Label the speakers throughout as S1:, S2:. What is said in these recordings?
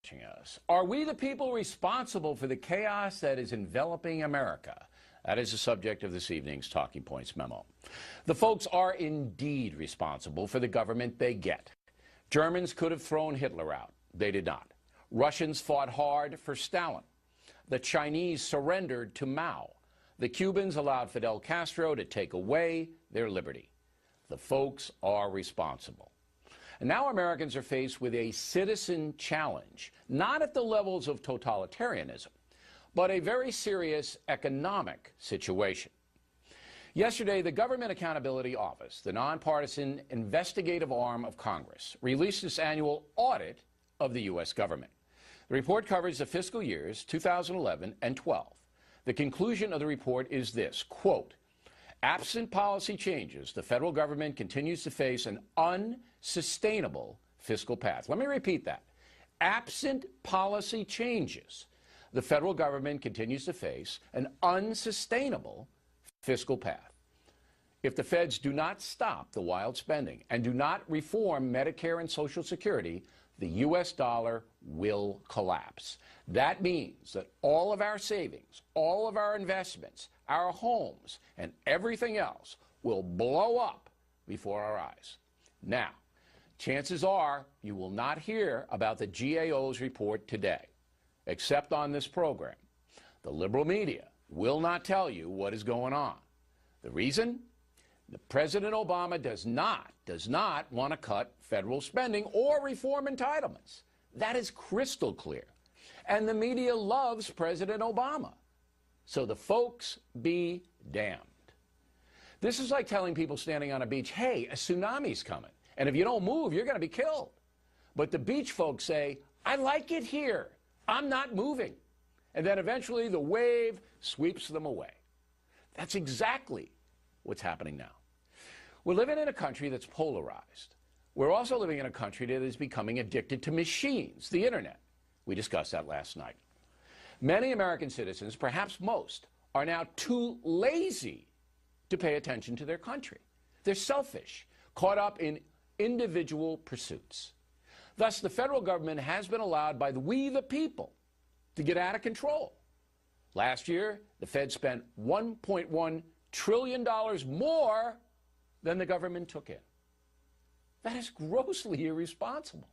S1: watching us. Are we the people responsible for the chaos that is enveloping America? That is the subject of this evening's Talking Points memo. The folks are indeed responsible for the government they get. Germans could have thrown Hitler out. They did not. Russians fought hard for Stalin. The Chinese surrendered to Mao. The Cubans allowed Fidel Castro to take away their liberty. The folks are responsible. And now Americans are faced with a citizen challenge, not at the levels of totalitarianism, but a very serious economic situation. Yesterday, the Government Accountability Office, the nonpartisan investigative arm of Congress, released its annual audit of the U.S. government. The report covers the fiscal years 2011 and 12. The conclusion of the report is this, quote, absent policy changes, the federal government continues to face an unsustainable fiscal path. Let me repeat that. Absent policy changes, the federal government continues to face an unsustainable fiscal path. If the feds do not stop the wild spending and do not reform Medicare and Social Security, the U.S. dollar will collapse. That means that all of our savings, all of our investments, our homes, and everything else will blow up before our eyes. Now, chances are you will not hear about the GAO's report today, except on this program. The liberal media will not tell you what is going on. The reason? President Obama does not want to cut federal spending or reform entitlements. That is crystal clear. And the media loves President Obama. So the folks be damned. This is like telling people standing on a beach, hey, a tsunami's coming, and if you don't move, you're going to be killed. But the beach folks say, I like it here. I'm not moving. And then eventually the wave sweeps them away. That's exactly what's happening now. We're living in a country that's polarized. We're also living in a country that is becoming addicted to machines, the internet. We discussed that last night. Many American citizens, perhaps most, are now too lazy to pay attention to their country. They're selfish, caught up in individual pursuits. Thus, the federal government has been allowed by we the people to get out of control. Last year, the Fed spent $1.1 trillion more than the government took in. That is grossly irresponsible.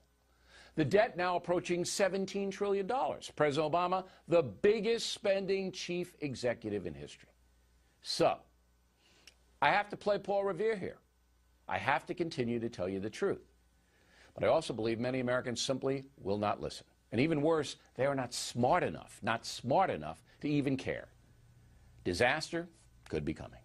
S1: The debt now approaching $17 trillion. President Obama, the biggest spending chief executive in history. So, I have to play Paul Revere here. I have to continue to tell you the truth. But I also believe many Americans simply will not listen. And even worse, they are not smart enough to even care. Disaster could be coming.